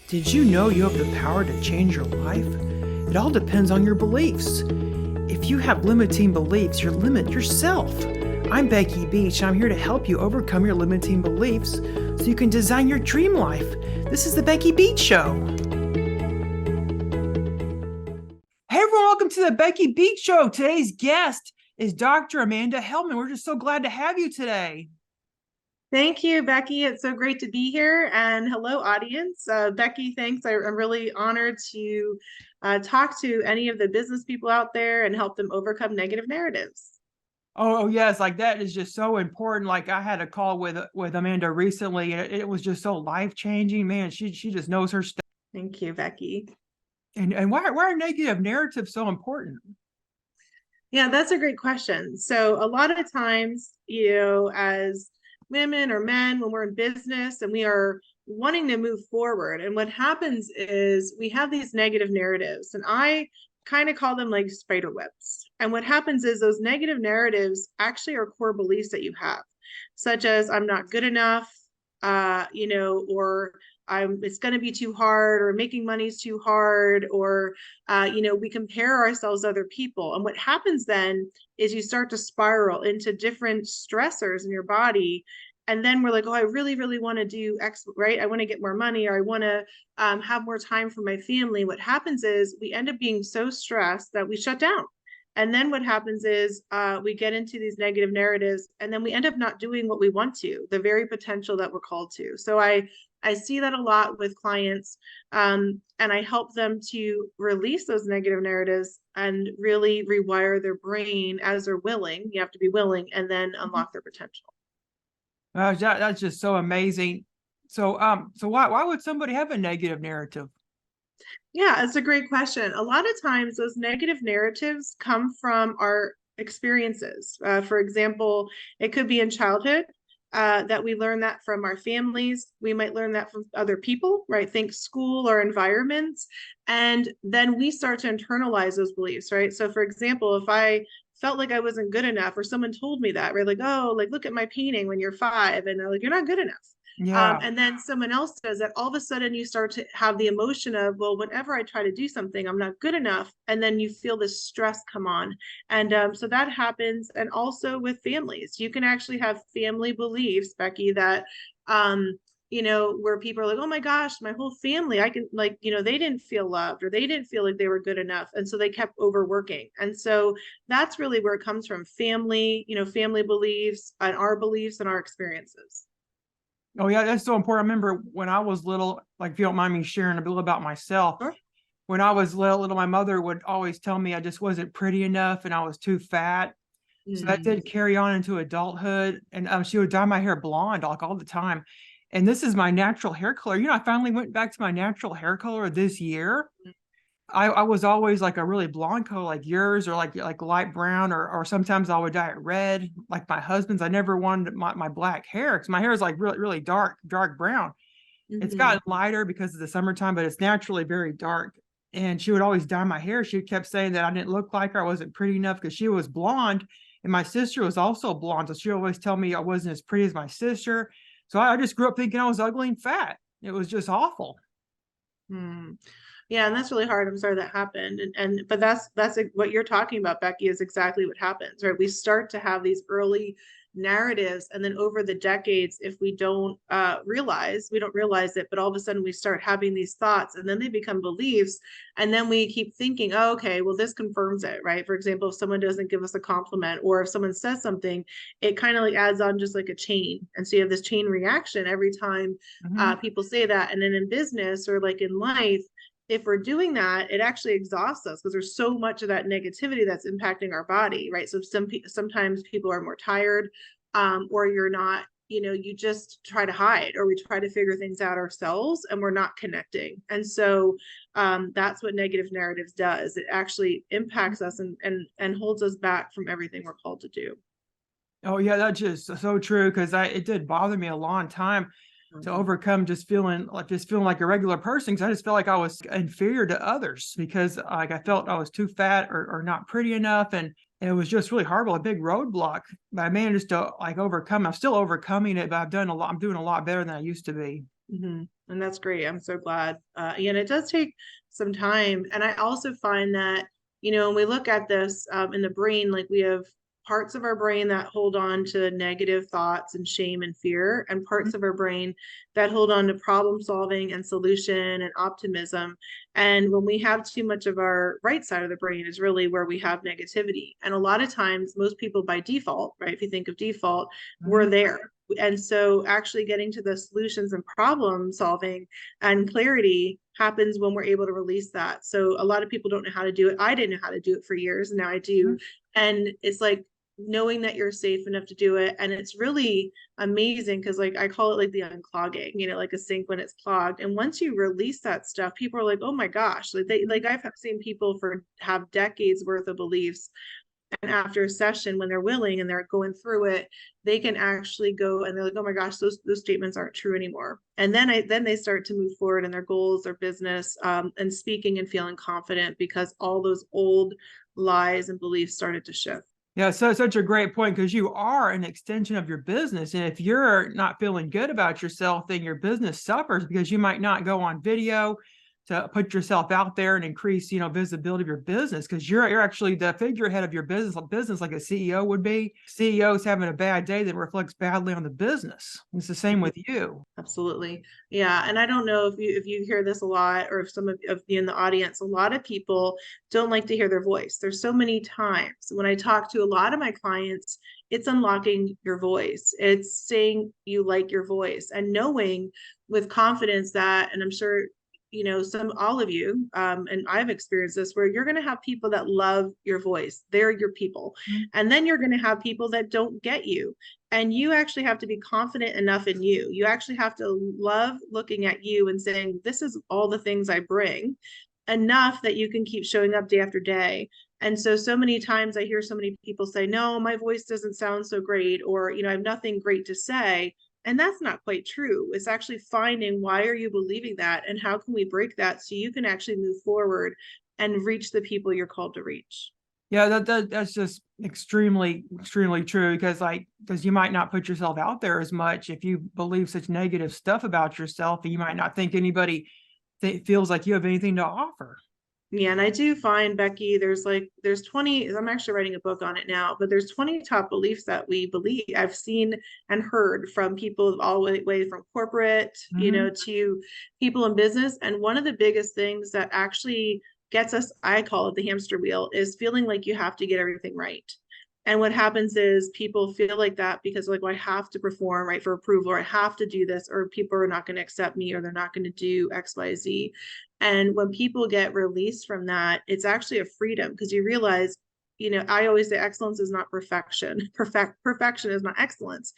Did you know you have the power to change your life? It all depends on your beliefs. If you have limiting beliefs, you limit yourself. I'm Becky Beach, and I'm here to help you overcome your limiting beliefs so you can design your dream life. This is the Becky Beach Show. Hey everyone, welcome to the Becky Beach Show. Today's guest is Dr. Amanda Helman. We're just so glad to have you today. Thank you, Becky. It's so great to be here. And hello, audience. Becky, thanks. I'm really honored to talk to any of the business people out there and help them overcome negative narratives. Oh yes, like that is just so important. Like I had a call with Amanda recently, and it was just so life-changing. Man, she just knows her stuff. Thank you, Becky. And why are negative narratives so important? Yeah, that's a great question. So a lot of times, as women or men, when we're in business and we are wanting to move forward, and what happens is we have these negative narratives, and I kind of call them like spider webs. And what happens is those negative narratives actually are core beliefs that you have, such as I'm not good enough, or it's going to be too hard, or making money is too hard, or we compare ourselves to other people. And what happens then is you start to spiral into different stressors in your body. And then we're like, oh, I really, really want to do X, right? I want to get more money, or I want to have more time for my family. What happens is we end up being so stressed that we shut down. And then what happens is we get into these negative narratives, and then we end up not doing what we want to, the very potential that we're called to. So I see that a lot with clients, and I help them to release those negative narratives and really rewire their brain as they're willing. You have to be willing, and then unlock their potential. That's just so amazing. So why would somebody have a negative narrative? Yeah, it's a great question. A lot of times, those negative narratives come from our experiences. For example, it could be in childhood that we learn that from our families. We might learn that from other people, right? Think school or environments. And then we start to internalize those beliefs, right? So, for example, if I felt like I wasn't good enough, or someone told me that, right? Like, oh, like, look at my painting when you're 5, and they're like, you're not good enough. Yeah. And then someone else does that, all of a sudden you start to have the emotion of, well, whenever I try to do something, I'm not good enough. And then you feel this stress come on. And so that happens. And also with families, you can actually have family beliefs, Becky, that, where people are like, oh my gosh, my whole family, I can, like, they didn't feel loved, or they didn't feel like they were good enough. And so they kept overworking. And so that's really where it comes from: family, family beliefs, and our beliefs and our experiences. Oh yeah, that's so important. I remember when I was little, like if you don't mind me sharing a little about myself, Sure. when I was little, my mother would always tell me I just wasn't pretty enough and I was too fat. So that did Mm. carry on into adulthood, and she would dye my hair blonde like all the time. And this is my natural hair color. I finally went back to my natural hair color this year. I was always like a really blonde color like yours, or like light brown, or sometimes I would dye it red like my husband's. I never wanted my black hair because my hair is like really dark brown. It's Mm-hmm. gotten lighter because of the summertime, but it's naturally very dark. And she would always dye my hair. She kept saying that I didn't look like her, I wasn't pretty enough, because she was blonde and my sister was also blonde. So she always tell me I wasn't as pretty as my sister. So I just grew up thinking I was ugly and fat. It was just awful. Hmm. Yeah, and that's really hard. I'm sorry that happened. And but that's what you're talking about, Becky, is exactly what happens, right? We start to have these early narratives, and then over the decades, if we don't we don't realize it, but all of a sudden we start having these thoughts, and then they become beliefs, and then we keep thinking, oh, okay, well, this confirms it, right? For example, if someone doesn't give us a compliment, or if someone says something, it kind of like adds on just like a chain, and so you have this chain reaction every time Mhm. people say that. And then in business or like in life, if we're doing that, it actually exhausts us because there's so much of that negativity that's impacting our body, right? So sometimes people are more tired, or you're not, you just try to hide, or we try to figure things out ourselves, and we're not connecting. And so that's what negative narratives does. It actually impacts us, and holds us back from everything we're called to do. Oh yeah, that's just so true, because I it did bother me a long time to Mhm. overcome just feeling like a regular person, because I just felt like I was inferior to others, because like I felt I was too fat, or not pretty enough, and it was just really horrible, a big roadblock. But I managed to like overcome. I'm still overcoming it, but I'm doing a lot better than I used to be. And that's great. I'm so glad. And it does take some time. And I also find that, when we look at this in the brain, like we have parts of our brain that hold on to negative thoughts and shame and fear, and Mhm. parts of our brain that hold on to problem solving and solution and optimism. And when we have too much of our right side of the brain is really where we have negativity. And a lot of times, most people by default, right? If you think of default, we're Mhm. there. And so actually getting to the solutions and problem solving and clarity happens when we're able to release that. So a lot of people don't know how to do it. I didn't know how to do it for years, and now I do. And it's like knowing that you're safe enough to do it. And it's really amazing because like I call it like the unclogging, like a sink when it's clogged. And once you release that stuff, people are like, oh my gosh, like I've seen people for have decades worth of beliefs, and after a session when they're willing and they're going through it, they can actually go and they're like, oh my gosh, those statements aren't true anymore. And then they start to move forward in their goals, their business, and speaking and feeling confident because all those old lies and beliefs started to shift. Yeah, so such a great point because you are an extension of your business. And if you're not feeling good about yourself, then your business suffers because you might not go on video to put yourself out there and increase, visibility of your business because you're actually the figurehead of your business like a CEO would be. CEO's having a bad day that reflects badly on the business. It's the same with you. Absolutely. Yeah. And I don't know if you hear this a lot or if some of you in the audience, a lot of people don't like to hear their voice. There's so many times when I talk to a lot of my clients, it's unlocking your voice. It's saying you like your voice and knowing with confidence that, and I'm sure all of you, and I've experienced this, where you're going to have people that love your voice. They're your people. Mhm. And then you're going to have people that don't get you. And you actually have to be confident enough in you. You actually have to love looking at you and saying, this is all the things I bring, enough that you can keep showing up day after day. And so many times I hear so many people say, no, my voice doesn't sound so great, or, I have nothing great to say. And that's not quite true. It's actually finding why are you believing that and how can we break that so you can actually move forward and reach the people you're called to reach. Yeah, that's just extremely, extremely true because you might not put yourself out there as much if you believe such negative stuff about yourself, and you might not think anybody feels like you have anything to offer. Yeah, and I do find, Becky, there's 20, I'm actually writing a book on it now, but there's 20 top beliefs that we believe. I've seen and heard from people all the way from corporate, Mhm. to people in business. And one of the biggest things that actually gets us, I call it the hamster wheel, is feeling like you have to get everything right. And what happens is people feel like that because like, well, I have to perform right for approval, or I have to do this, or people are not going to accept me, or they're not going to do X, Y, Z. And when people get released from that, it's actually a freedom because you realize, I always say excellence is not perfection. Perfection is not excellence.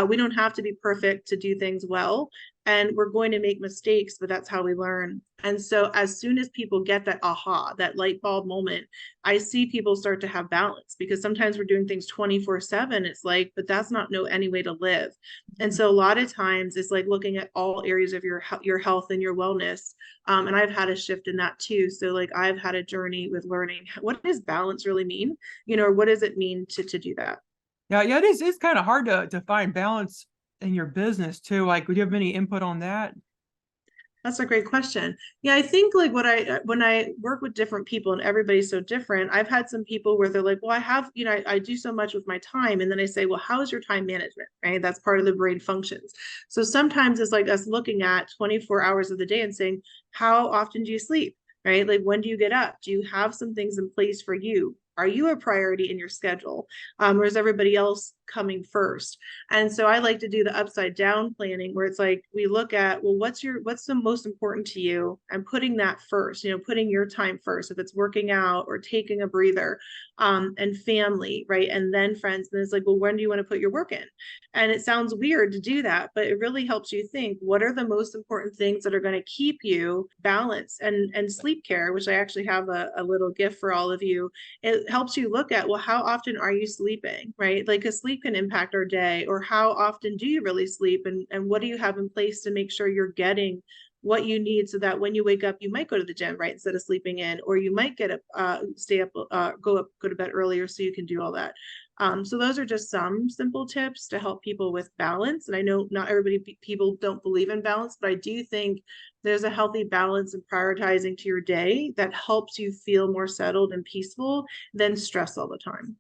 We don't have to be perfect to do things well. And we're going to make mistakes, but that's how we learn. And so as soon as people get that aha, that light bulb moment, I see people start to have balance because sometimes we're doing things 24/7. It's like, but that's not no any way to live. And so a lot of times it's like looking at all areas of your health and your wellness, and I've had a shift in that too. So like I've had a journey with learning what does balance really mean, or what does it mean to do that? Yeah, yeah, it's kind of hard to find balance in your business too. Like, would you have any input on that? That's a great question. Yeah, I think like when I work with different people and everybody's so different, I've had some people where they're like, well, I have, I do so much with my time. And then I say, well, how is your time management? Right. That's part of the brain functions. So sometimes it's like us looking at 24 hours of the day and saying, how often do you sleep? Right? Like when do you get up? Do you have some things in place for you? Are you a priority in your schedule? Or is everybody else coming first? And so I like to do the upside down planning where it's like we look at, well, what's the most important to you and putting that first, putting your time first, if it's working out or taking a breather, and family, right? And then friends. And it's like, well, when do you want to put your work in? And it sounds weird to do that, but it really helps you think what are the most important things that are going to keep you balanced. And sleep care, which I actually have a little gift for all of you, it helps you look at, well, how often are you sleeping, right? Like, because sleep can impact our day, or how often do you really sleep, and what do you have in place to make sure you're getting what you need so that when you wake up, you might go to the gym, right? Instead of sleeping in, or you might get up, stay up, go to bed earlier so you can do all that. So those are just some simple tips to help people with balance. And I know not everybody, people don't believe in balance, but I do think there's a healthy balance in prioritizing to your day that helps you feel more settled and peaceful than stress all the time.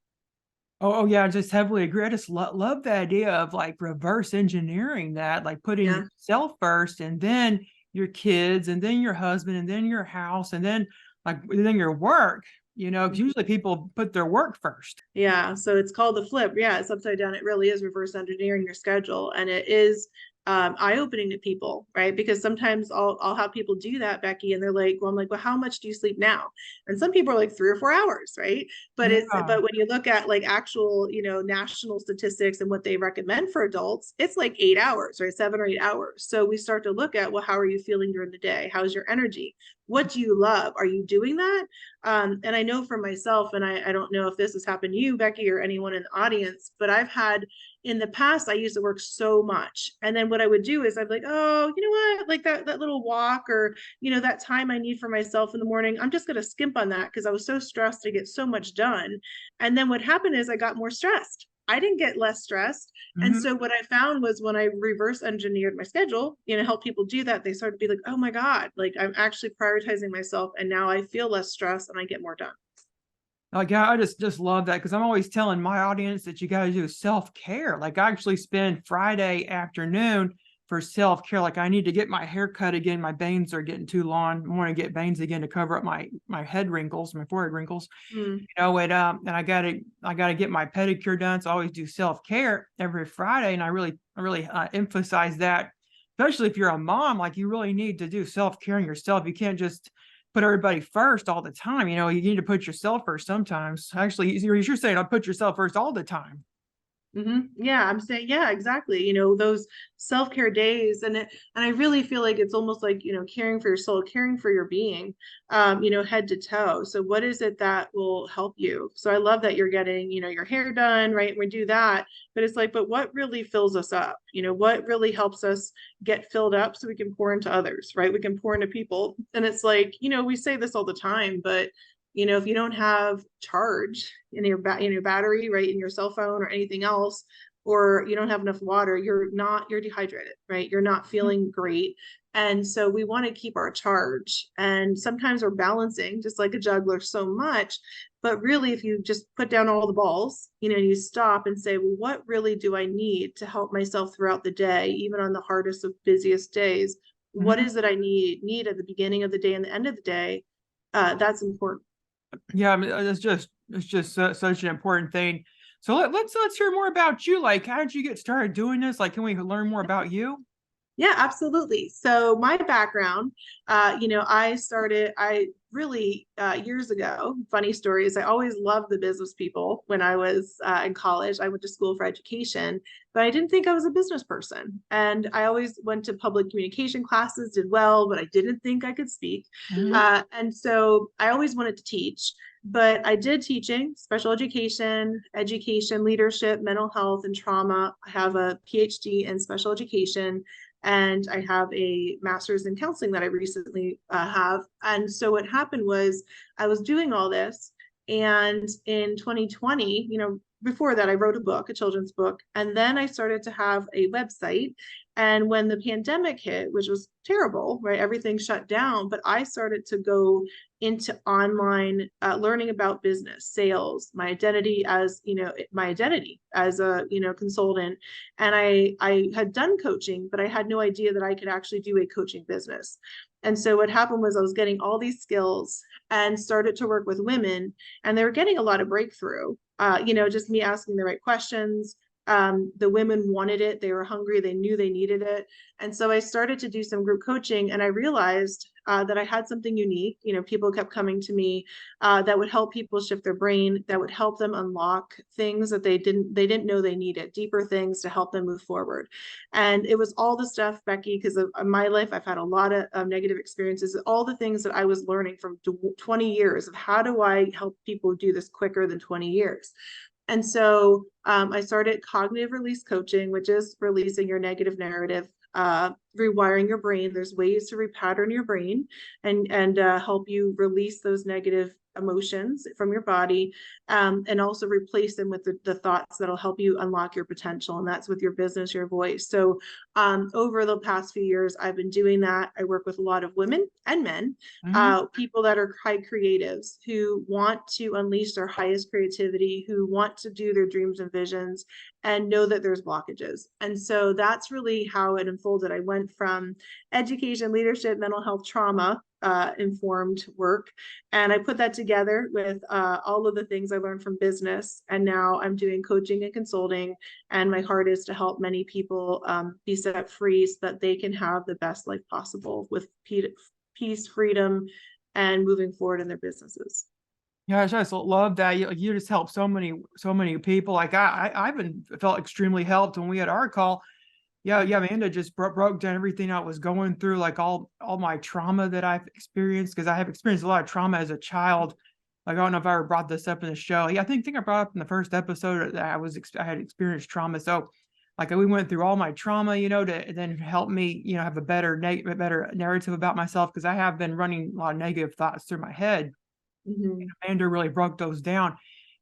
Oh, yeah, I just heavily agree. I just love the idea of like reverse engineering that, like putting Yeah. yourself first and then your kids and then your husband and then your house and then like then your work, you know, 'cause usually people put their work first. Yeah, so it's called the flip. Yeah, it's upside down. It really is reverse engineering your schedule, and it is eye-opening to people, right? Because sometimes I'll have people do that, Becky, and they're like, "Well, I'm like, well, how much do you sleep now?" And some people are like 3 or 4 hours, right? Yeah. But when you look at like actual, national statistics and what they recommend for adults, it's like 8 hours, right? 7 or 8 hours. So we start to look at, well, how are you feeling during the day? How's your energy? What do you love? Are you doing that? And I know for myself, and I don't know if this has happened to you, Becky, or anyone in the audience, but I've had in the past, I used to work so much. And then what I would do is I'd be like, oh, you know what? Like that little walk or, that time I need for myself in the morning, I'm just going to skimp on that because I was so stressed to get so much done. And then what happened is I got more stressed. I didn't get less stressed. And Mhm. so what I found was when I reverse engineered my schedule, help people do that, they started to be like, oh my God, like I'm actually prioritizing myself and now I feel less stress and I get more done. Like, yeah, I just love that because I'm always telling my audience that you got to do self-care. Like, I actually spend Friday afternoon for self-care. Like, I need to get my hair cut again. My bangs are getting too long. I want to get bangs again to cover up my head wrinkles, my forehead wrinkles. Mm. And I gotta get my pedicure done. So I always do self-care every Friday, and I really emphasize that, especially if you're a mom. Like, you really need to do self-care on yourself. You can't just put everybody first all the time. You need to put yourself first sometimes. Actually, you're saying I'll put yourself first all the time. Yeah, I'm saying, yeah, exactly. Those self-care days, and I really feel like it's almost like, caring for your soul, caring for your being, head to toe. So what is it that will help you? So I love that you're getting, your hair done, right? We do that, but it's like, but what really fills us up? What really helps us get filled up so we can pour into others, right? We can pour into people. And it's like, we say this all the time, but if you don't have charge in your battery, right, in your cell phone or anything else, or you don't have enough water, you're dehydrated, right? You're not feeling great. And so we want to keep our charge. And sometimes we're balancing just like a juggler so much. But really, if you just put down all the balls, you stop and say, well, what really do I need to help myself throughout the day, even on the hardest of busiest days? What Mhm. is it I need at the beginning of the day and the end of the day? That's important. Yeah, I mean, it's just such an important thing. So let's hear more about you. Like, how did you get started doing this? Like, can we learn more about you? Yeah, absolutely. So my background, I really, years ago, funny stories. I always loved the business people when I was in college. I went to school for education, but I didn't think I was a business person. And I always went to public communication classes, did well, but I didn't think I could speak. Mhm. And so I always wanted to teach. But I did teaching, special education, leadership, mental health, and trauma. I have a PhD in special education and I have a master's in counseling that I recently have. And so what happened was I was doing all this, and in 2020, before that, I wrote a book, a children's book, and then I started to have a website. And when the pandemic hit, which was terrible, right? Everything shut down, but I started to go into online learning about business, sales, my identity as a consultant, and I had done coaching, but I had no idea that I could actually do a coaching business. And so what happened was I was getting all these skills and started to work with women, and they were getting a lot of breakthrough. Just me asking the right questions. The women wanted it, they were hungry, they knew they needed it. And so I started to do some group coaching, and I realized that I had something unique. People kept coming to me that would help people shift their brain, that would help them unlock things that they didn't know they needed, deeper things to help them move forward. And it was all the stuff, Becky, because of my life, I've had a lot of negative experiences, all the things that I was learning from 20 years of how do I help people do this quicker than 20 years. And so I started cognitive release coaching, which is releasing your negative narrative. rewiring your brain. There's ways to repattern your brain and help you release those negative emotions from your body, and also replace them with the thoughts that'll help you unlock your potential. And that's with your business, your voice. So over the past few years, I've been doing that. I work with a lot of women and men, people that are high creatives who want to unleash their highest creativity, who want to do their dreams and visions, and know that there's blockages. And so that's really how it unfolded. I went from education, leadership, mental health, trauma informed work, and I put that together with all of the things I learned from business. And now I'm doing coaching and consulting, and my heart is to help many people be set free so that they can have the best life possible with peace, freedom, and moving forward in their businesses. Yeah, I just love that. You just help so many people. Like I've been felt extremely helped when we had our call. Yeah, Amanda just broke down everything I was going through, like all my trauma that I've experienced, because I have experienced a lot of trauma as a child. Like I don't know if I ever brought this up in the show. Yeah, I think I brought up in the first episode that I had experienced trauma. So like we went through all my trauma, to then help me, have a better narrative about myself, because I have been running a lot of negative thoughts through my head. Amanda really broke those down.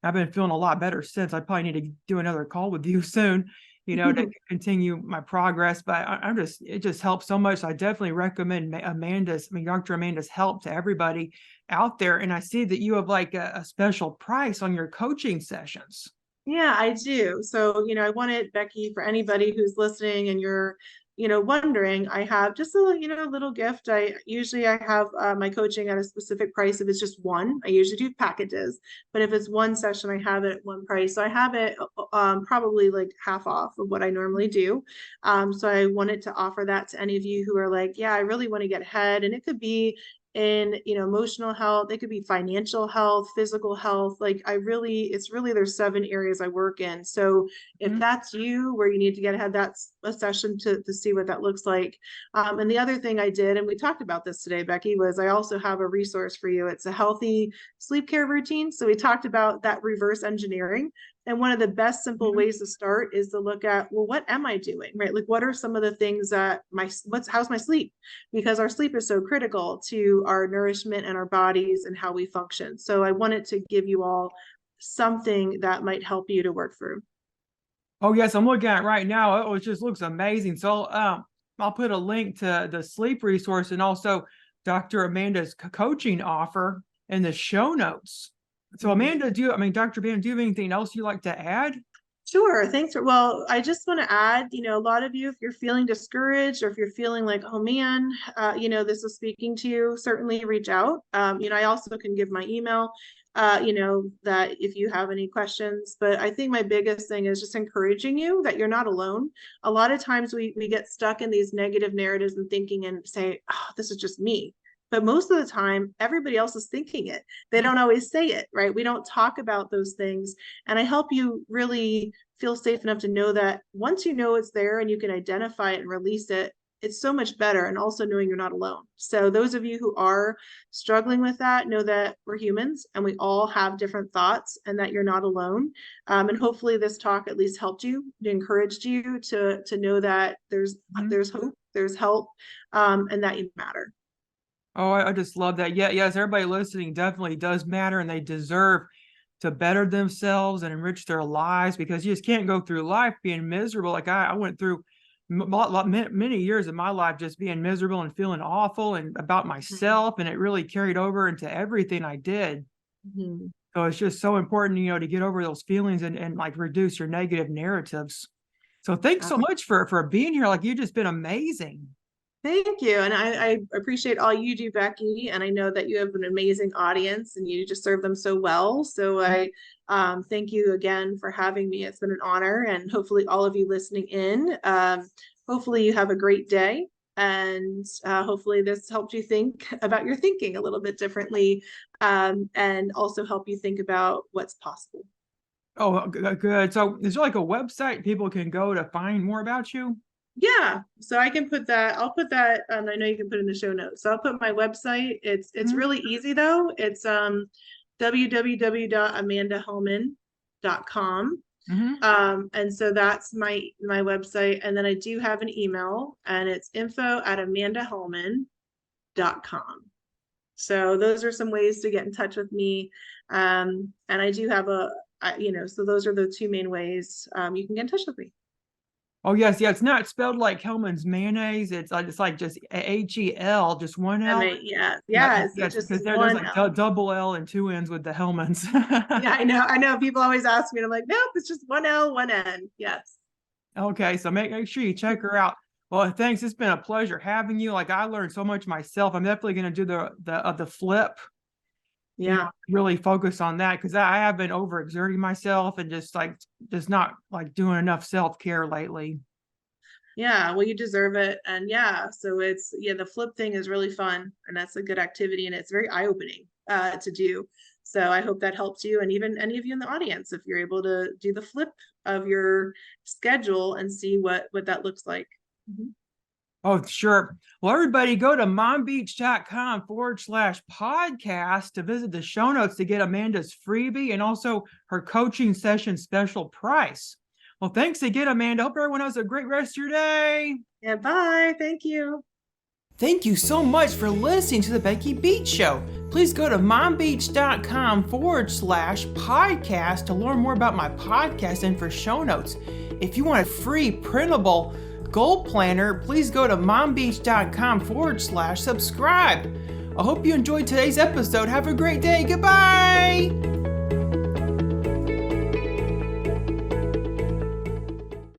I've been feeling a lot better since. I probably need to do another call with you soon, to continue my progress. But it just helps so much. I definitely recommend Dr. Amanda's help to everybody out there. And I see that you have like a special price on your coaching sessions. Yeah, I do. So, I wanted, Becky, for anybody who's listening and you're, wondering, I have just a, little gift. I have my coaching at a specific price. If it's just one, I usually do packages, but if it's one session, I have it at one price. So I have it probably like half off of what I normally do. So I wanted to offer that to any of you who are like, yeah, I really want to get ahead. And it could be in emotional health, it could be financial health, physical health. It's really there's 7 areas I work in. So if that's you where you need to get ahead, that's a session to see what that looks like. And the other thing I did, and we talked about this today, Becky, was I also have a resource for you. It's a healthy sleep care routine. So we talked about that reverse engineering. And one of the best simple ways to start is to look at, well, what am I doing, right? Like, what are some of the things that how's my sleep? Because our sleep is so critical to our nourishment and our bodies and how we function. So I wanted to give you all something that might help you to work through. Oh yes, I'm looking at it right now. Oh, it just looks amazing. So I'll put a link to the sleep resource and also Dr. Amanda's coaching offer in the show notes. So Amanda, Dr. Amanda, do you have anything else you'd like to add? Sure. Thanks. Well, I just want to add, a lot of you, if you're feeling discouraged or if you're feeling like, oh man, this is speaking to you, certainly reach out. I also can give my email, that if you have any questions, but I think my biggest thing is just encouraging you that you're not alone. A lot of times we get stuck in these negative narratives and thinking and say, oh, this is just me. But most of the time, everybody else is thinking it. They don't always say it, right? We don't talk about those things. And I help you really feel safe enough to know that once you know it's there and you can identify it and release it, it's so much better. And also knowing you're not alone. So those of you who are struggling with that, know that we're humans and we all have different thoughts and that you're not alone. And hopefully this talk at least helped you, encouraged you to know that there's hope, there's help, and that you matter. Oh, I just love that. Yeah, yes, everybody listening definitely does matter, and they deserve to better themselves and enrich their lives, because you just can't go through life being miserable. Like I went through many years of my life just being miserable and feeling awful and about myself, and it really carried over into everything I did. So it's just so important, to get over those feelings and like reduce your negative narratives. So thanks so much for being here. Like you've just been amazing. Thank you. And I appreciate all you do, Becky. And I know that you have an amazing audience and you just serve them so well. So I thank you again for having me. It's been an honor. And hopefully all of you listening in, hopefully you have a great day. And hopefully this helped you think about your thinking a little bit differently, and also help you think about what's possible. Oh, good. So is there like a website people can go to find more about you? Yeah, so I can put that, I'll put that, I know you can put in the show notes. So I'll put my website. It's really easy though. It's www.amandahelman.com. Mhm. And so that's my website. And then I do have an email, and it's info@amandahelman.com. So those are some ways to get in touch with me. And I do have so those are the two main ways you can get in touch with me. Oh yes, yeah. It's not spelled like Hellman's mayonnaise. It's like just HEL, just one L. Yeah, Yeah, yes, yes, just because there's one like L. double L and two N's with the Hellmans. Yeah, I know. People always ask me, and I'm like, nope, it's just one L, one N. Yes. Okay, so make sure you check her out. Well, thanks. It's been a pleasure having you. Like I learned so much myself. I'm definitely going to do the flip. Yeah. Really focus on that because I have been overexerting myself and just not like doing enough self-care lately. Yeah, well, you deserve it. And yeah, so the flip thing is really fun, and that's a good activity, and it's very eye-opening to do. So I hope that helps you, and even any of you in the audience, if you're able to do the flip of your schedule and see what that looks like. Mm-hmm. Oh, sure. Well, everybody go to mombeach.com/podcast to visit the show notes to get Amanda's freebie and also her coaching session special price. Well, thanks again, Amanda. Hope everyone has a great rest of your day. Yeah, bye. Thank you. Thank you so much for listening to the Becky Beach Show. Please go to mombeach.com/podcast to learn more about my podcast and for show notes. If you want a free printable goal planner, please go to mombeach.com/subscribe. I hope you enjoyed today's episode. Have a great day. Goodbye.